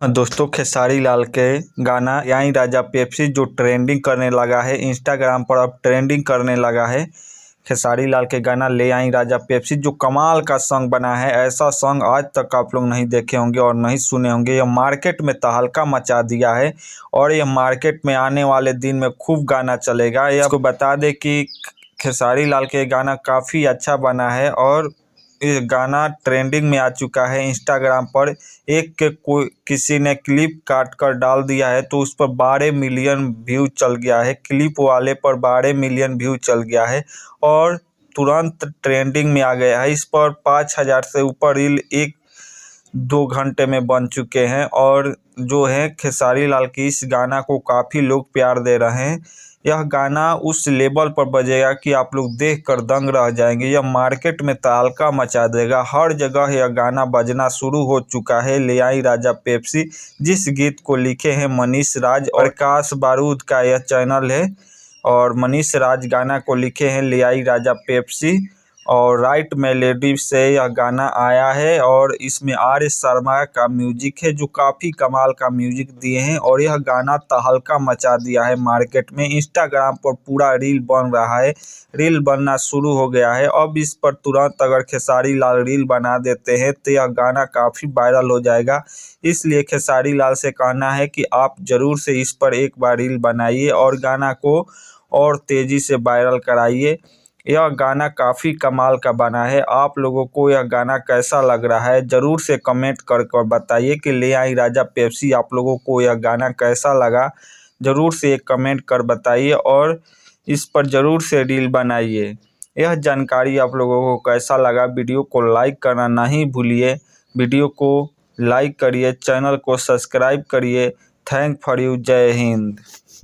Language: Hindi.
दोस्तों खेसारी लाल के गाना याई राजा पेप्सी जो ट्रेंडिंग करने लगा है, इंस्टाग्राम पर अब ट्रेंडिंग करने लगा है। खेसारी लाल के गाना ले आई राजा पेप्सी जो कमाल का सॉन्ग बना है। ऐसा सॉन्ग आज तक आप लोग नहीं देखे होंगे और नहीं सुने होंगे। यह मार्केट में तहलका मचा दिया है और यह मार्केट में आने वाले दिन में खूब गाना चलेगा। यह आपको बता दें कि खेसारी लाल के गाना काफ़ी अच्छा बना है और ये गाना ट्रेंडिंग में आ चुका है। इंस्टाग्राम पर एक के कोई किसी ने क्लिप काट कर डाल दिया है तो उस पर 12 मिलियन व्यू चल गया है। क्लिप वाले पर 12 मिलियन व्यू चल गया है और तुरंत ट्रेंडिंग में आ गया है। इस पर 5000 से ऊपर रील 1-2 घंटे में बन चुके हैं और जो है खेसारी लाल की इस गाना को काफ़ी लोग प्यार दे रहे हैं। यह गाना उस लेवल पर बजेगा कि आप लोग देखकर दंग रह जाएंगे। यह मार्केट में तहलका मचा देगा। हर जगह यह गाना बजना शुरू हो चुका है। ले आई राजा पेप्सी जिस गीत को लिखे हैं मनीष राज और प्रकाश बारूद का यह चैनल है और मनीष राज गाना को लिखे हैं ले आई राजा पेप्सी और राइट मेलेडी से यह गाना आया है और इसमें आर शर्मा का म्यूजिक है जो काफ़ी कमाल का म्यूजिक दिए हैं और यह गाना तहलका मचा दिया है मार्केट में। इंस्टाग्राम पर पूरा रील बन रहा है, रील बनना शुरू हो गया है। अब इस पर तुरंत अगर खेसारी लाल रील बना देते हैं तो यह गाना काफ़ी वायरल हो जाएगा। इसलिए खेसारी लाल से कहना है कि आप ज़रूर से इस पर एक बार रील बनाइए और गाना को और तेज़ी से वायरल कराइए। यह गाना काफ़ी कमाल का बना है। आप लोगों को यह गाना कैसा लग रहा है ज़रूर से कमेंट कर कर बताइए कि ले आई राजा पेप्सी आप लोगों को यह गाना कैसा लगा। ज़रूर से एक कमेंट कर बताइए और इस पर ज़रूर से रील बनाइए। यह जानकारी आप लोगों को कैसा लगा, वीडियो को लाइक करना नहीं भूलिए। वीडियो को लाइक करिए, चैनल को सब्सक्राइब करिए। Thank for you. जय हिंद।